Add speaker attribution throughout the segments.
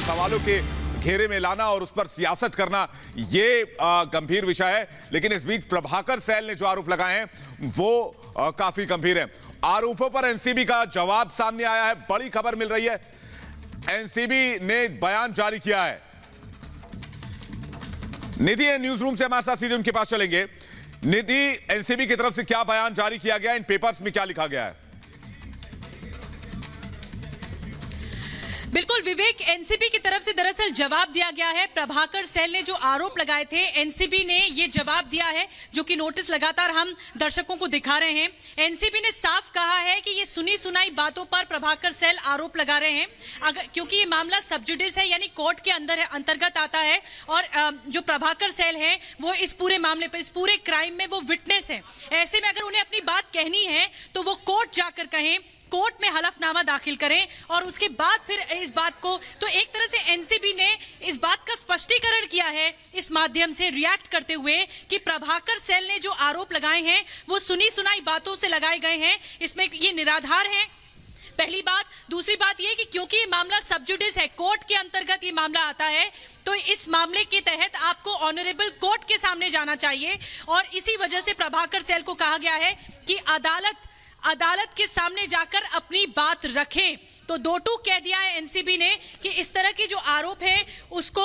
Speaker 1: को सवालों के घेरे में लाना और उस पर सियासत करना, ये गंभीर विषय है। लेकिन इस बीच प्रभाकर सैल ने जो आरोप लगाए हैं वो काफी गंभीर है। आरोपों पर एनसीबी का जवाब सामने आया है, बड़ी खबर मिल रही है। एनसीबी ने बयान जारी किया है। निधि न्यूज रूम से हमारे साथ सीधे उनके पास चलेंगे। निधि, एनसीबी की तरफ से क्या बयान जारी किया गया, इन पेपर्स में क्या लिखा गया है?
Speaker 2: बिल्कुल विवेक, एनसीबी की तरफ से दरअसल जवाब दिया गया है। प्रभाकर सैल ने जो आरोप लगाए थे, एनसीबी ने ये जवाब दिया है, जो कि नोटिस लगातार हम दर्शकों को दिखा रहे हैं। एनसीबी ने साफ कहा है कि ये सुनी सुनाई बातों पर प्रभाकर सैल आरोप लगा रहे हैं, क्योंकि ये मामला सब जुडिस है, यानी कोर्ट के अंतर्गत आता है। और जो प्रभाकर सैल हैं वो इस पूरे मामले पर, इस पूरे क्राइम में वो विटनेस है। ऐसे में अगर उन्हें अपनी बात कहनी है तो वो कोर्ट जाकर कहें, कोर्ट में हलफनामा दाखिल करें और उसके बाद फिर इस बात को, तो एक तरह से एनसीबी ने इस बात का स्पष्टीकरण किया है इस माध्यम से रिएक्ट करते हुए कि प्रभाकर सैल ने जो आरोप लगाए हैं वो सुनी सुनाई बातों से लगाए गए हैं, इसमें ये निराधार हैं। पहली बात। दूसरी बात ये कि क्योंकि ये मामला सब जुडिस है, कोर्ट के अंतर्गत ये मामला आता है, तो इस मामले के तहत आपको ऑनरेबल कोर्ट के सामने जाना चाहिए। और इसी वजह से प्रभाकर सैल को कहा गया है कि अदालत के सामने जाकर अपनी बात रखें। तो 2-2 कह दिया है एनसीबी ने कि इस तरह की जो आरोप है उसको,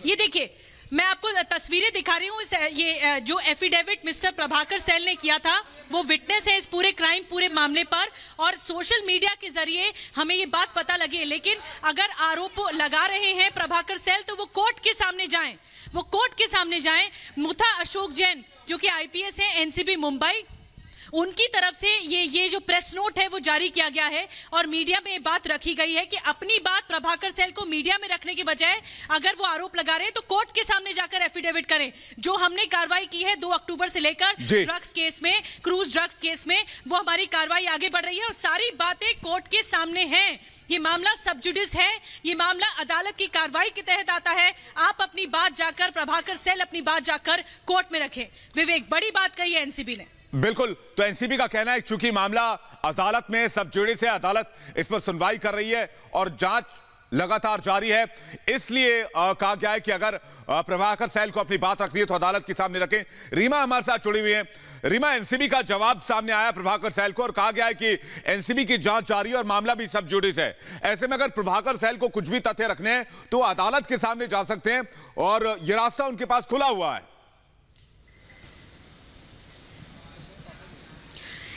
Speaker 2: ये देखिए मैं आपको तस्वीरें दिखा रही हूँ। ये जो एफिडेविट मिस्टर प्रभाकर सैल ने किया था वो विटनेस है इस पूरे क्राइम, पूरे मामले पर, और सोशल मीडिया के जरिए हमें ये बात पता लगी है। लेकिन अगर आरोप लगा रहे हैं प्रभाकर सैल तो वो कोर्ट के सामने जाएं, वो कोर्ट के सामने जाएं। मुथा अशोक जैन जो कि आईपीएस है एनसीबी मुंबई, उनकी तरफ से ये जो प्रेस नोट है वो जारी किया गया है और मीडिया में ये बात रखी गई है कि अपनी बात प्रभाकर सैल को मीडिया में रखने के बजाय अगर वो आरोप लगा रहे हैं तो कोर्ट के सामने जाकर एफिडेविट करें। जो हमने कार्रवाई की है 2 अक्टूबर से लेकर ड्रग्स केस में, क्रूज ड्रग्स केस में, वो हमारी कार्रवाई आगे बढ़ रही है और सारी बातें कोर्ट के सामने हैं। ये मामला सब जुडिस है, ये मामला अदालत की कार्रवाई के तहत आता है। आप अपनी बात जाकर, प्रभाकर सैल अपनी बात जाकर कोर्ट में रखें। विवेक, बड़ी बात कही है एनसीबी ने।
Speaker 1: बिल्कुल, तो एनसीबी का कहना है चूंकि मामला अदालत में सब जुडिस है, अदालत इस पर सुनवाई कर रही है और जांच लगातार जारी है, इसलिए कहा गया है कि अगर प्रभाकर सैल को अपनी बात रखनी है तो अदालत के सामने रखें। रीमा हमारे साथ जुड़ी हुई है। रीमा, एनसीबी का जवाब सामने आया प्रभाकर सैल को और कहा गया है कि एनसीबी की जांच जारी है और मामला भी सब जुडिस है। ऐसे में अगर प्रभाकर सैल को कुछ भी तथ्य रखने हैं तो अदालत के सामने जा सकते हैं और यह रास्ता उनके पास खुला हुआ है।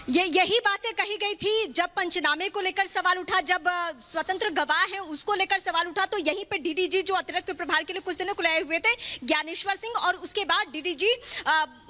Speaker 3: यही बातें कही गई थी जब पंचनामे को लेकर सवाल उठा, जब स्वतंत्र गवाह हैं उसको लेकर सवाल उठा, तो यहीं पे डीडीजी जो अतिरिक्त प्रभार के लिए कुछ दिनों को लाए हुए थे ज्ञानेश्वर सिंह, और उसके बाद डीडीजी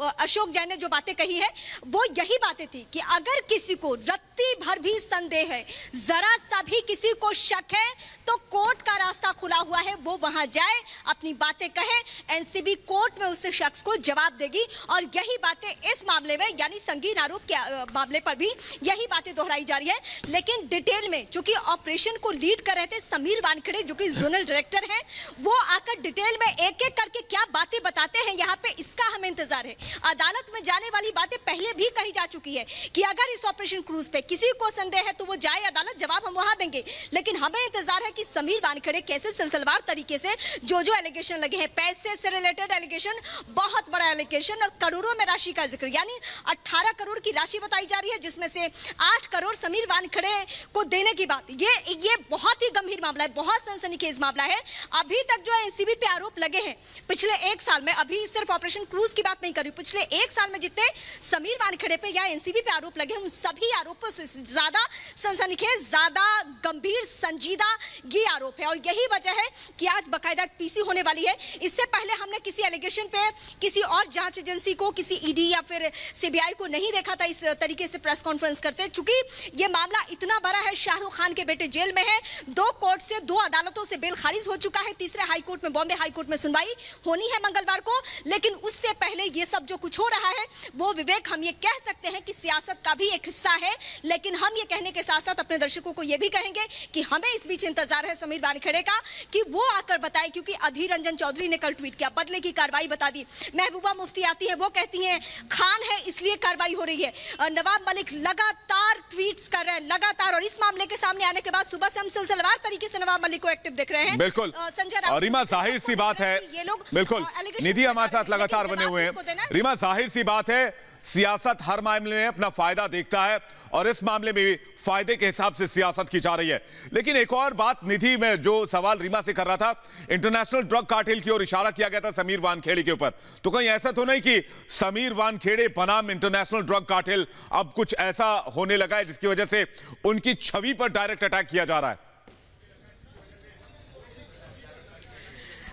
Speaker 3: अशोक जैन ने जो बातें कही है वो यही बातें थी कि अगर किसी को रत्ती भर भी संदेह है, जरा सा भी किसी को शक है, तो कोर्ट का रास्ता खुला हुआ है, वो वहां जाए, अपनी बातें कहे, एनसीबी कोर्ट में उस शख्स को जवाब देगी। और यही बातें इस मामले में, यानी संगीन आरोप के मामले पर भी यही बातें दोहराई जा रही है। लेकिन डिटेल में चूंकि ऑपरेशन को लीड कर रहे थे समीर वानखेड़े जो कि जोनल डायरेक्टर हैं, वो आकर डिटेल में एक एक करके क्या बातें बताते हैं यहाँ पे, इसका हमें इंतजार है। अदालत में जाने वाली बातें पहले भी कही जा चुकी है कि अगर इस ऑपरेशन क्रूज पे किसी को संदेह है तो वो जाए अदालत, जवाब हम वहां देंगे। लेकिन हमें इंतजार है कि समीर वानखेड़े कैसे सिलसिलेवार तरीके से जो एलिगेशन लगे हैं, पैसे से रिलेटेड एलिगेशन, बहुत बड़ा एलिगेशन, और करोड़ों में राशि का जिक्र, यानी 18 करोड़ की राशि बताई जा रही है जिसमें से 8 करोड़ समीर वानखेड़े को देने की बात। ये बहुत ही गंभीर मामला है, बहुत सनसनीखेज मामला है। अभी तक जो एनसीबी पे आरोप लगे हैं पिछले 1 साल में, अभी सिर्फ ऑपरेशन क्रूज की बात नहीं कर रही, पिछले 1 साल में जितने समीर वानखेड़े पे या एनसीबी पे आरोप लगे हैं उन सभी आरोपों से ज्यादा सनसनीखेज, ज्यादा गंभीर, संजीदा ये आरोप है। और यही वजह है कि आज बाकायदा पीसी होने वाली है। इससे पहले हमने किसी एलिगेशन पे किसी और जांच एजेंसी को, किसी ईडी या फिर सीबीआई को नहीं देखा था इस तरीके से प्रेस कॉन्फ्रेंस करते। चूंकि ये मामला इतना बड़ा है, शाहरुख खान के बेटे जेल में है, 2 कोर्ट से, 2 अदालतों से बेल खारिज हो चुका है, तीसरे हाई कोर्ट में, बॉम्बे हाई कोर्ट में सुनवाई होनी है मंगलवार को। लेकिन उससे पहले ये सब जो कुछ हो रहा है वो, विवेक, हम ये कह सकते हैं कि सियासत का भी एक हिस्सा है। लेकिन हम ये कहने के साथ साथ अपने दर्शकों को ये भी कहेंगे कि हमें इस बीच इंतजार है समीर वानखेड़े का कि वो आकर बताए, क्योंकि अधीर रंजन चौधरी ने कल ट्वीट किया, बदले की कार्रवाई बता दी। महबूबा मुफ्ती आती है, वो कहती हैं खान है इसलिए कार्रवाई हो रही है। नवाब मलिक लगातार ट्वीट्स कर रहे हैं, लगातार, और इस मामले के सामने आने के बाद सुबह से हम सिलसिलेवार तरीके से नवाब मलिक को एक्टिव देख रहे हैं।
Speaker 1: बिल्कुल
Speaker 3: संजय,
Speaker 1: रीमा, जाहिर सी बात है,
Speaker 3: ये लोग
Speaker 1: बिल्कुल निधि हमारे साथ लगातार बने हुए हैं। रीमा, जाहिर सी बात है, सियासत हर मामले में अपना फायदा देखता है और इस मामले में भी फायदे के हिसाब से सियासत की जा रही है। लेकिन एक और बात, निधि में जो सवाल रीमा से कर रहा था, इंटरनेशनल ड्रग कार्टेल की ओर इशारा किया गया था समीर वानखेड़े के ऊपर, तो कहीं ऐसा तो नहीं कि समीर वानखेड़े बनाम इंटरनेशनल ड्रग कार्टेल अब कुछ ऐसा होने लगा है जिसकी वजह से उनकी छवि पर डायरेक्ट अटैक किया जा रहा है?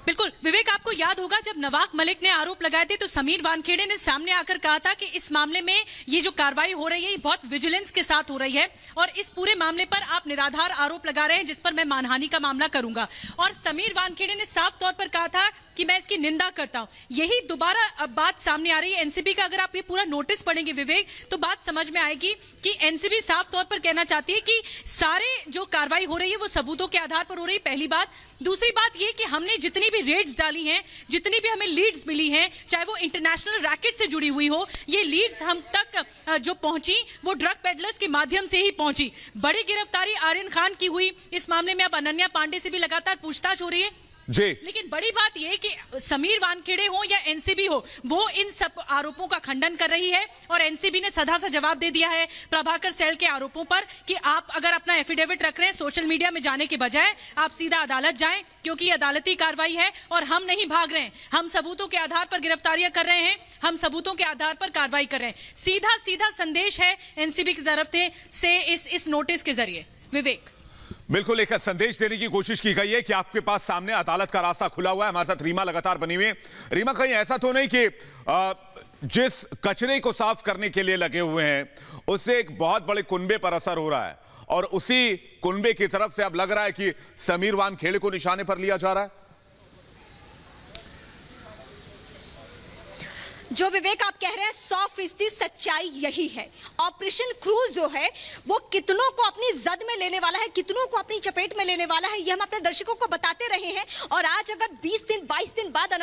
Speaker 2: बिल्कुल विवेक, आपको याद होगा जब नवाब मलिक ने आरोप लगाए थे तो समीर वानखेड़े ने सामने आकर कहा था कि इस मामले में ये जो कार्रवाई हो रही है ये बहुत विजिलेंस के साथ हो रही है और इस पूरे मामले पर आप निराधार आरोप लगा रहे हैं जिस पर मैं मानहानि का मामला करूंगा। और समीर वानखेड़े ने साफ तौर पर कहा था कि मैं इसकी निंदा करता हूं। यही दोबारा अब बात सामने आ रही है एनसीबी का। अगर आप ये पूरा नोटिस पढ़ेंगे विवेक, तो बात समझ में आएगी कि एनसीबी साफ तौर पर कहना चाहती है कि सारे जो कार्रवाई हो रही है वो सबूतों के आधार पर हो रही है, पहली बात। दूसरी बात ये कि हमने जितनी भी रेड्स डाली हैं, जितनी भी हमें लीड्स मिली हैं, चाहे वो इंटरनेशनल रैकेट से जुड़ी हुई हो, ये लीड्स हम तक जो पहुंची वो ड्रग पेडलर्स के माध्यम से ही पहुंची। बड़ी गिरफ्तारी आर्यन खान की हुई, इस मामले में अब अनन्या पांडे से भी लगातार पूछताछ हो रही है
Speaker 1: जी।
Speaker 2: लेकिन बड़ी बात यह कि समीर वानखेड़े हो या एनसीबी हो, वो इन सब आरोपों का खंडन कर रही है और एनसीबी ने सदा सा जवाब दे दिया है प्रभाकर सैल के आरोपों पर कि आप अगर अपना एफिडेविट रख रहे हैं सोशल मीडिया में जाने के बजाय आप सीधा अदालत जाएं, क्योंकि ये अदालती कार्रवाई है और हम नहीं भाग रहे हैं। हम सबूतों के आधार पर गिरफ्तारियां कर रहे हैं, हम सबूतों के आधार पर कार्रवाई कर रहे हैं। सीधा सीधा संदेश है एनसीबी की तरफ से इस नोटिस के जरिए। विवेक,
Speaker 1: बिल्कुल एक संदेश देने की कोशिश की गई है कि आपके पास सामने अदालत का रास्ता खुला हुआ है। हमारे साथ रीमा लगातार बनी हुई है। रीमा, कहीं ऐसा तो नहीं कि जिस कचरे को साफ करने के लिए लगे हुए हैं उससे एक बहुत बड़े कुनबे पर असर हो रहा है और उसी कुनबे की तरफ से अब लग रहा है कि समीर वानखेड़े को निशाने पर लिया जा रहा है?
Speaker 3: जो विवेक आप कह रहे हैं 100% सच्चाई यही है। ऑपरेशन क्रूज जो है वो कितनों को अपनी जद में लेने वाला है, कितनों को अपनी चपेट में लेने वाला है, ये हम अपने दर्शकों को बताते रहे हैं। और आज अगर 20 दिन 22 दिन बाद